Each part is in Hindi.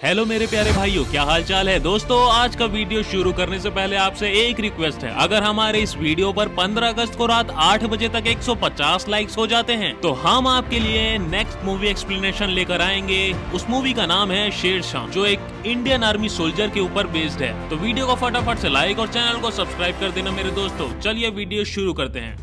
हेलो मेरे प्यारे भाइयों, क्या हाल चाल है। दोस्तों आज का वीडियो शुरू करने से पहले आपसे एक रिक्वेस्ट है, अगर हमारे इस वीडियो पर 15 अगस्त को रात 8 बजे तक 150 लाइक्स हो जाते हैं तो हम आपके लिए नेक्स्ट मूवी एक्सप्लेनेशन लेकर आएंगे। उस मूवी का नाम है शेरशाह, जो एक इंडियन आर्मी सोल्जर के ऊपर बेस्ड है। तो वीडियो को फटाफट से लाइक और चैनल को सब्सक्राइब कर देना मेरे दोस्तों। चलिए वीडियो शुरू करते हैं।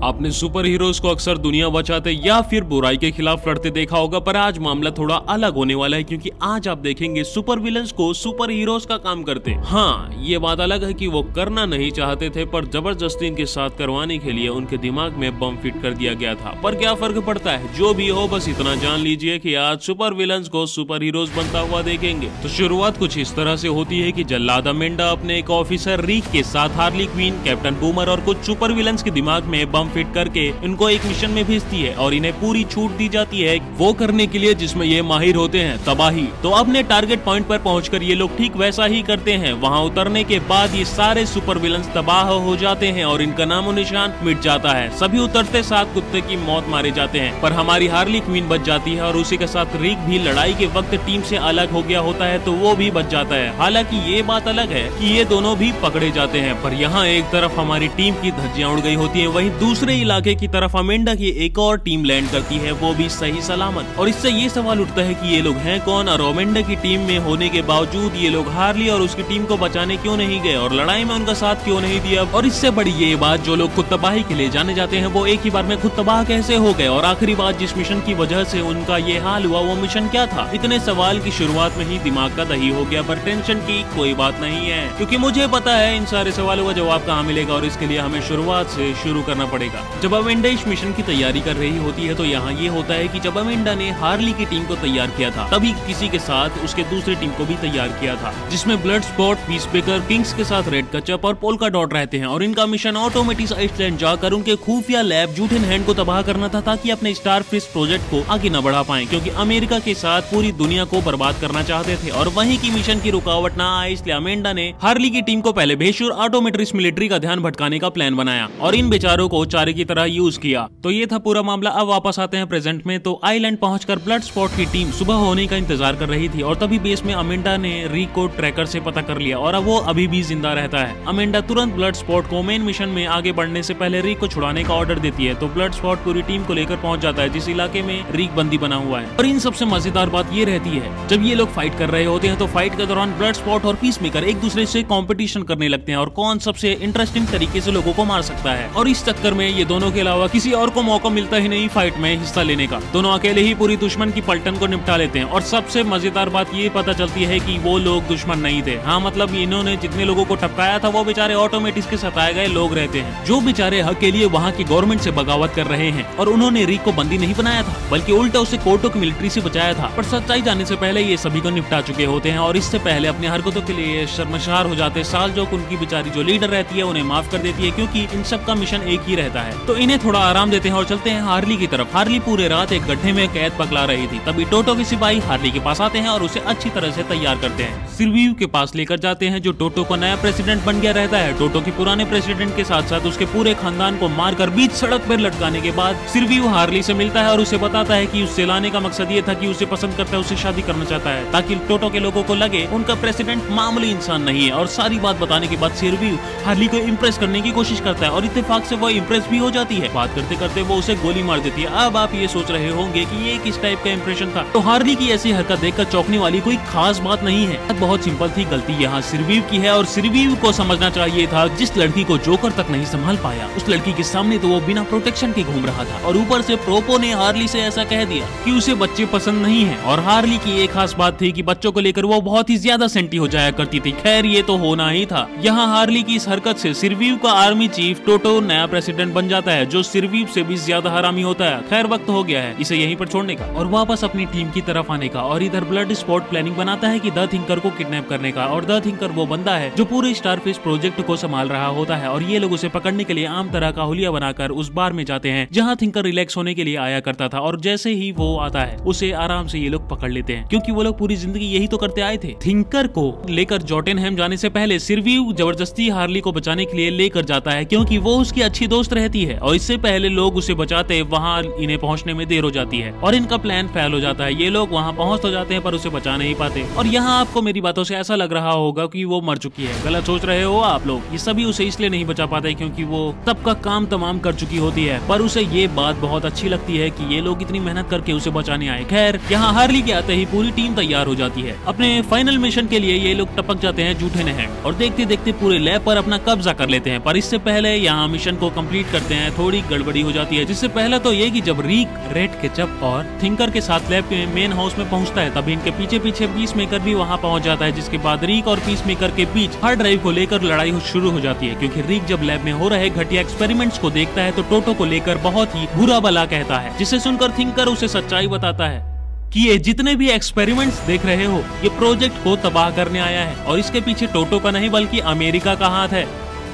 आपने सुपर हीरोज को अक्सर दुनिया बचाते या फिर बुराई के खिलाफ लड़ते देखा होगा, पर आज मामला थोड़ा अलग होने वाला है, क्योंकि आज आप देखेंगे सुपर विलन्स को सुपर हीरोज का काम करते। हाँ, ये बात अलग है कि वो करना नहीं चाहते थे, पर जबरदस्ती इनके साथ करवाने के लिए उनके दिमाग में बम फिट कर दिया गया था। पर क्या फर्क पड़ता है, जो भी हो बस इतना जान लीजिए कि आज सुपर विलन्स को सुपर हीरोज बनता हुआ देखेंगे। तो शुरुआत कुछ इस तरह से होती है कि जल्लाद अमेंडा अपने एक ऑफिसर रिक के साथ हार्ली क्वीन, कैप्टन बूमर और कुछ सुपर विलन्स के दिमाग में बम फिट करके इनको एक मिशन में भेजती है और इन्हें पूरी छूट दी जाती है वो करने के लिए जिसमें ये माहिर होते हैं तबाही। तो अपने टारगेट पॉइंट पर पहुंचकर ये लोग ठीक वैसा ही करते हैं। वहां उतरने के बाद ये सारे सुपर विलन्स तबाह हो जाते हैं और इनका नामो निशान मिट जाता है। सभी उतरते साथ कुत्ते की मौत मारे जाते हैं, पर हमारी हार्ली क्वीन बच जाती है और उसी के साथ रिक भी लड़ाई के वक्त टीम से अलग हो गया होता है तो वो भी बच जाता है। हालांकि ये बात अलग है कि ये दोनों भी पकड़े जाते हैं, पर यहाँ एक तरफ हमारी टीम की धज्जियां उड़ गई होती है, वहीं दूसरे इलाके की तरफ अमेंडा की एक और टीम लैंड करती है, वो भी सही सलामत। और इससे ये सवाल उठता है कि ये लोग हैं कौन और अमेंडा की टीम में होने के बावजूद ये लोग हार्ली और उसकी टीम को बचाने क्यों नहीं गए और लड़ाई में उनका साथ क्यों नहीं दिया। और इससे बड़ी ये बात, जो लोग खुद तबाही के लिए जाने जाते हैं वो एक ही बार में खुद तबाह कैसे हो गए। और आखिरी बात, जिस मिशन की वजह से उनका ये हाल हुआ वो मिशन क्या था। इतने सवाल की शुरुआत में ही दिमाग का दही हो गया, पर टेंशन की कोई बात नहीं है, क्योंकि मुझे पता है इन सारे सवालों का जवाब कहाँ मिलेगा और इसके लिए हमें शुरुआत से शुरू करना पड़ेगा। जब अमेंडा इस मिशन की तैयारी कर रही होती है तो यहाँ ये होता है कि जब अमेंडा ने हार्ली की टीम को तैयार किया था तभी किसी के साथ उसके दूसरी टीम को भी तैयार किया था, जिसमें ब्लड स्पॉट, पीसमेकर, किंग्स के साथ रेड कचअप और पोल्का डॉट रहते हैं। और इनका मिशन ऑटोमेटिक आइसलैंड जाकर उनके खुफिया लैब जूठन हैंड को तबाह करना था, ताकि अपने स्टारफिश प्रोजेक्ट को आगे न बढ़ा पाए, क्योंकि अमेरिका के साथ पूरी दुनिया को बर्बाद करना चाहते थे और वहीं की मिशन की रुकावट न आए, इसलिए अमेंडा ने हार्ली की टीम को पहले भेज और ऑटोमेट्रिक्स मिलिट्री का ध्यान भटकाने का प्लान बनाया और इन बेचारों को चारे की तरह यूज किया। तो ये था पूरा मामला। अब वापस आते हैं प्रेजेंट में। तो आइलैंड पहुंचकर ब्लड स्पॉट की टीम सुबह होने का इंतजार कर रही थी और तभी बेस में अमेंडा ने रिक को ट्रैकर से पता कर लिया और अब वो अभी भी जिंदा रहता है। अमेंडा तुरंत ब्लड स्पॉट को मेन मिशन में आगे बढ़ने से पहले रिक को छुड़ाने का ऑर्डर देती है। तो ब्लड स्पॉट पूरी टीम को लेकर पहुंच जाता है जिस इलाके में रिक बंदी बना हुआ है। और इन सबसे मजेदार बात ये रहती है, जब ये लोग फाइट कर रहे होते हैं तो फाइट के दौरान ब्लड स्पॉट और पीसमेकर एक दूसरे से कॉम्पिटिशन करने लगते हैं और कौन सबसे इंटरेस्टिंग तरीके से लोगों को मार सकता है। और इस चक्कर में ये दोनों के अलावा किसी और को मौका मिलता ही नहीं फाइट में हिस्सा लेने का। दोनों अकेले ही पूरी दुश्मन की पलटन को निपटा लेते हैं। और सबसे मजेदार बात ये पता चलती है कि वो लोग दुश्मन नहीं थे। हाँ, मतलब इन्होंने जितने लोगों को टपकाया था वो बेचारे ऑटोमेटिक के सताए गए लोग रहते हैं, जो बेचारे हक के लिए वहाँ की गवर्नमेंट से बगावत कर रहे हैं। और उन्होंने रिक को बंदी नहीं बनाया था, बल्कि उल्टा उसे कोर्टों की मिलिट्री से बचाया था। पर सच्चाई जाने से पहले ये सभी को निपटा चुके होते हैं और इससे पहले अपनी हरकतों के लिए शर्मसार हो जाते। सालजोक उनकी बेचारी जो लीडर रहती है उन्हें माफ कर देती है, क्योंकि इन सब का मिशन एक ही रहता है। तो इन्हें थोड़ा आराम देते हैं और चलते हैं हार्ली की तरफ। हार्ली पूरे रात एक गड्ढे में कैद पकड़ा रही थी, तभी टोटो के सिपाही हार्ली के पास आते हैं और उसे अच्छी तरह से तैयार करते हैं। सिल्वीव के पास लेकर जाते हैं, जो टोटो का नया प्रेसिडेंट बन गया रहता है। टोटो के पुराने प्रेसिडेंट के साथ साथ उसके पूरे खानदान को मारकर बीच सड़क पर लटकाने के बाद सिल्वीव हार्ली से मिलता है और उसे बताता है कि उससे लाने का मकसद ये था कि उसे पसंद करता है, उसे शादी करना चाहता है, ताकि टोटो के लोगों को लगे उनका प्रेसिडेंट मामूली इंसान नहीं है। और सारी बात बताने के बाद सिल्वीव हार्ली को इम्प्रेस करने की कोशिश करता है और इत्तेफाक से वो इम्प्रेस भी हो जाती है। बात करते करते वो उसे गोली मार देती है। अब आप ये सोच रहे होंगे कि ये किस टाइप का इंप्रेशन था। तो हार्ली की ऐसी हरकत देखकर चौंकने वाली कोई खास बात नहीं है, बहुत सिंपल थी। गलती यहाँ सिल्वीव की है और सिल्वीव को समझना चाहिए था, जिस लड़की को जोकर तक नहीं संभाल पाया उस लड़की के सामने तो वो बिना प्रोटेक्शन के घूम रहा था। और ऊपर से प्रोपो ने हार्ली से ऐसा कह दिया कि उसे बच्चे पसंद नहीं है। और हार्ली की एक खास बात थी कि बच्चों को लेकर वो बहुत ही ज्यादा सेंटी हो जाया करती थी। खैर ये तो होना ही था। यहाँ हार्ली की इस हरकत से सिल्वीव का आर्मी चीफ टोटो नया प्रेसिडेंट बन जाता है, जो सिल्वीव से भी ज्यादा हरामी होता है। खैर वक्त हो गया है इसे यहीं पर छोड़ने का और वापस अपनी टीम की तरफ आने का। और इधर ब्लड स्पॉट प्लानिंग बनाता है कि द थिंकर को किडनैप करने का। और द थिंकर वो बंदा है जो पूरे स्टारफिश प्रोजेक्ट को संभाल रहा होता है और ये लोग उसे पकड़ने के लिए आम तरह का हुलिया बनाकर उस बार में जाते हैं जहाँ थिंकर रिलैक्स होने के लिए आया करता था। और जैसे ही वो आता है उसे आराम से ये लोग पकड़ लेते हैं, क्योंकि वो लोग पूरी जिंदगी यही तो करते आए थे। थिंकर को लेकर जॉटनहैम जाने से पहले सिल्वीव जबरदस्ती हार्ली को बचाने के लिए लेकर जाता है, क्योंकि वो उसकी अच्छी दोस्त रहती है और इससे पहले लोग उसे बचाते वहाँ इन्हें पहुँचने में देर हो जाती है और इनका प्लान फेल हो जाता है। ये लोग वहाँ पहुँच तो जाते हैं पर उसे बचा नहीं पाते। और यहाँ आपको मेरी बातों से ऐसा लग रहा होगा कि वो मर चुकी है। गलत सोच रहे हो आप लोग। ये सभी उसे इसलिए नहीं बचा पाते क्योंकि वो सबका काम तमाम कर चुकी होती है, पर उसे ये बात बहुत अच्छी लगती है कि ये लोग इतनी मेहनत करके उसे बचाने आए। खैर, यहाँ हार्ली के आते ही पूरी टीम तैयार हो जाती है। अपने फाइनल मिशन के लिए ये लोग टपक जाते हैं जूठे नहर और देखते देखते पूरे लैब पर अपना कब्जा कर लेते हैं। पर इससे पहले यहाँ मिशन को कंप्लीट करते हैं थोड़ी गड़बड़ी हो जाती है। जिससे पहले तो ये कि जब रीक, रेड केचप और थिंकर के साथ लैब के मेन हाउस में पहुंचता है तभी इनके पीछे पीछे पीस मेकर भी वहां पहुंच जाता है। जिसके बाद रीक और पीस मेकर के बीच हार्ड ड्राइव को लेकर लड़ाई शुरू हो जाती है क्योंकि रीक जब लैब में हो रहे घटिया एक्सपेरिमेंट्स को देखता है तो टोटो को लेकर बहुत ही बुरा भला कहता है, जिसे सुनकर थिंकर उसे सच्चाई बताता है कि ये जितने भी एक्सपेरिमेंट्स देख रहे हो ये प्रोजेक्ट को तबाह करने आया है और इसके पीछे टोटो का नहीं बल्कि अमेरिका का हाथ है।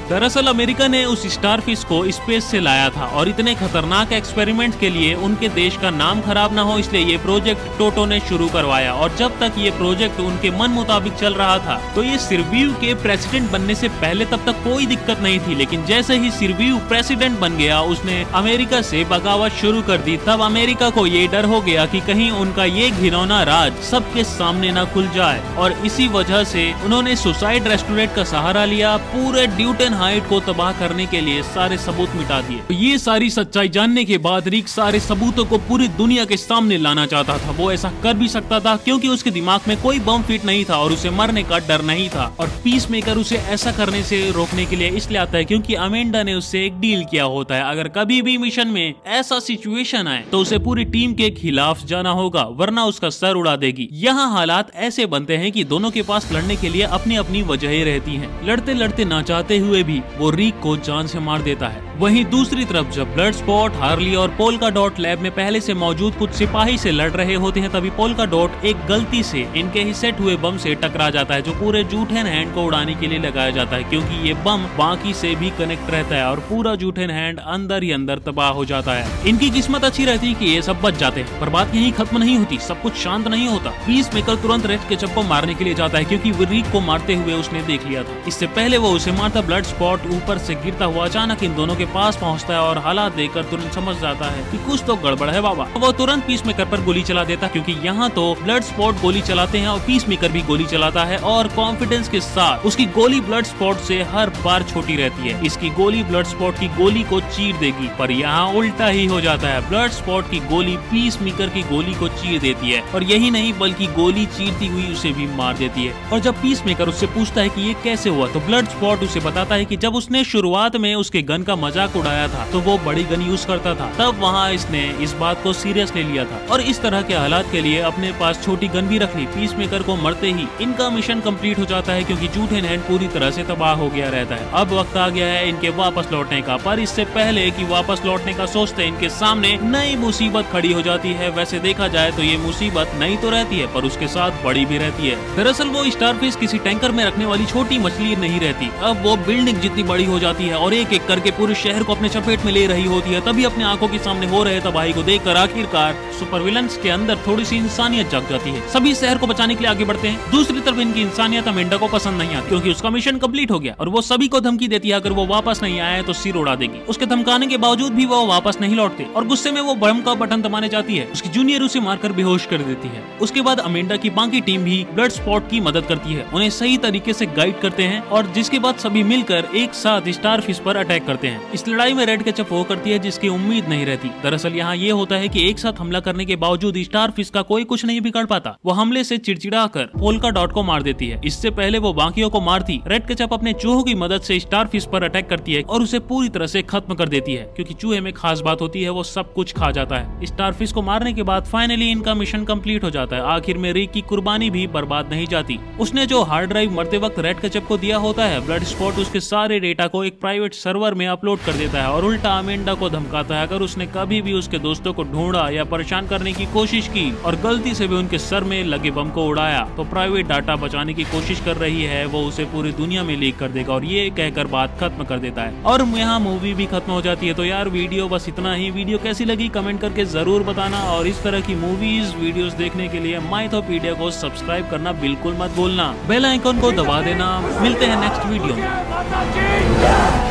दरअसल अमेरिका ने उस स्टारफिश को स्पेस से लाया था और इतने खतरनाक एक्सपेरिमेंट के लिए उनके देश का नाम खराब ना हो इसलिए ये प्रोजेक्ट टोटो ने शुरू करवाया। और जब तक ये प्रोजेक्ट उनके मन मुताबिक चल रहा था तो ये सिरव्यू के प्रेसिडेंट बनने से पहले तब तक कोई दिक्कत नहीं थी, लेकिन जैसे ही सिरव्यू प्रेसिडेंट बन गया उसने अमेरिका से बगावत शुरू कर दी। तब अमेरिका को ये डर हो गया कि कहीं उनका ये घिनौना राज सबके सामने न खुल जाए और इसी वजह से उन्होंने सुसाइड रेस्टोरेंट का सहारा लिया। पूरे ड्यूटन हाइट को तबाह करने के लिए सारे सबूत मिटा दिए। तो ये सारी सच्चाई जानने के बाद रिक सारे सबूतों को पूरी दुनिया के सामने लाना चाहता था। वो ऐसा कर भी सकता था क्योंकि उसके दिमाग में कोई बम फिट नहीं था और उसे मरने का डर नहीं था। और पीस मेकर उसे ऐसा करने से रोकने के लिए इसलिए आता है क्योंकि अमेंडा ने उससे एक डील किया होता है, अगर कभी भी मिशन में ऐसा सिचुएशन आए तो उसे पूरी टीम के खिलाफ जाना होगा वरना उसका सर उड़ा देगी। यहाँ हालात ऐसे बनते हैं कि दोनों के पास लड़ने के लिए अपनी अपनी वजहें रहती हैं। लड़ते लड़ते ना चाहते हुए भी वो रीक को जान से मार देता है। वहीं दूसरी तरफ जब ब्लड स्पॉट, हार्ली और पोल्का डॉट लैब में पहले से मौजूद कुछ सिपाही से लड़ रहे होते हैं तभी पोल्का डॉट एक गलती से इनके ही सेट हुए बम से टकरा जाता है जो पूरे जूठन हैंड को उड़ाने के लिए लगाया जाता है क्योंकि ये बम बाकी से भी कनेक्ट रहता है और पूरा जूठन हैंड अंदर ही अंदर तबाह हो जाता है। इनकी किस्मत अच्छी रहती है कि ये सब बच जाते हैं, पर बात यही खत्म नहीं होती, सब कुछ शांत नहीं होता। पीस मेकर तुरंत रेड केचप को मारने के लिए जाता है क्योंकि वो रीक को मारते हुए उसने देख लिया था। इससे पहले वो उसे मारता ब्लड स्पॉट ऊपर से गिरता हुआ अचानक इन दोनों के पास पहुंचता है और हालात देखकर तुरंत समझ जाता है कि कुछ तो गड़बड़ है बाबा। वो तुरंत पीस मेकर पर गोली चला देता क्योंकि यहाँ तो ब्लड स्पॉट गोली चलाते हैं और पीस मेकर भी गोली चलाता है और कॉन्फिडेंस के साथ उसकी गोली ब्लड स्पॉट से हर बार छोटी रहती है। इसकी गोली ब्लड स्पॉट की गोली को चीर देगी, पर यहाँ उल्टा ही हो जाता है। ब्लड स्पॉट की गोली पीस मेकर की गोली को चीर देती है और यही नहीं बल्कि गोली चीरती हुई उसे भी मार देती है। और जब पीस मेकर उससे पूछता है कि ये कैसे हुआ तो ब्लड स्पॉट उसे बताता है कि जब उसने शुरुआत में उसके गन का मजाक उड़ाया था तो वो बड़ी गन यूज करता था, तब वहाँ इसने इस बात को सीरियस ले लिया था और इस तरह के हालात के लिए अपने पास छोटी गन भी रख ली। पीस मेकर को मरते ही इनका मिशन कंप्लीट हो जाता है क्योंकि जूठन हैंड पूरी तरह से तबाह हो गया रहता है। अब वक्त आ गया है इनके वापस लौटने का, पर इससे पहले कि वापस लौटने का सोचते इनके सामने नई मुसीबत खड़ी हो जाती है। वैसे देखा जाए तो ये मुसीबत नई तो रहती है पर उसके साथ बड़ी भी रहती है। दरअसल वो स्टारफिश किसी टैंकर में रखने वाली छोटी मछली नहीं रहती, अब वो बिल्डिंग जितनी बड़ी हो जाती है और एक एक करके पूरे शहर को अपने चपेट में ले रही होती है। तभी अपने आंखों के सामने हो रहे तबाही को देखकर आखिरकार सुपर विलन्स के अंदर थोड़ी सी इंसानियत जग जाती है। सभी शहर को बचाने के लिए आगे बढ़ते हैं। दूसरी तरफ इनकी इंसानियत अमेंडा को पसंद नहीं आती क्योंकि उसका मिशन कंप्लीट हो गया और वो सभी को धमकी देती है अगर वो वापस नहीं आए तो सिर उड़ा देगी। उसके धमकाने के बावजूद भी वो वापस नहीं लौटते और गुस्से में वो बम का बटन दबाने जाती है। उसकी जूनियर उसे मारकर बेहोश कर देती है। उसके बाद अमेंडा की बाकी टीम भी ब्लड स्पॉट की मदद करती है, उन्हें सही तरीके से गाइड करते हैं और जिसके बाद सभी मिलकर एक साथ स्टारफिश पर अटैक करते हैं। इस लड़ाई में रेड केचप वो करती है जिसकी उम्मीद नहीं रहती। दरअसल यहाँ ये होता है कि एक साथ हमला करने के बावजूद स्टारफिश का कोई कुछ नहीं बिगाड़ पाता। वो हमले से चिड़चिड़ा कर पोल्का डॉट को मार देती है। इससे पहले वो बाकियों को मारती रेड केचप अपने चूहों की मदद से स्टारफिश पर अटैक करती है और उसे पूरी तरह से खत्म कर देती है क्योंकि चूहे में खास बात होती है वो सब कुछ खा जाता है। स्टारफिश को मारने के बाद फाइनली इनका मिशन कंप्लीट हो जाता है। आखिर में रिक की कुर्बानी भी बर्बाद नहीं जाती। उसने जो हार्ड ड्राइव मरते वक्त रेड केचप को दिया होता है, ब्लड स्पॉट उसके सारे डेटा को एक प्राइवेट सर्वर में अपलोड कर देता है और उल्टा अमेंडा को धमकाता है अगर उसने कभी भी उसके दोस्तों को ढूंढा या परेशान करने की कोशिश की और गलती से भी उनके सर में लगे बम को उड़ाया तो प्राइवेट डाटा बचाने की कोशिश कर रही है वो उसे पूरी दुनिया में लीक कर देगा और ये कहकर बात खत्म कर देता है और यहाँ मूवी भी खत्म हो जाती है। तो यार वीडियो बस इतना ही। वीडियो कैसी लगी कमेंट करके जरूर बताना और इस तरह की मूवीज वीडियोस देखने के लिए माइथोपीडिया को सब्सक्राइब करना बिल्कुल मत भूलना। बेल आइकन को दबा देना। मिलते हैं नेक्स्ट वीडियो में।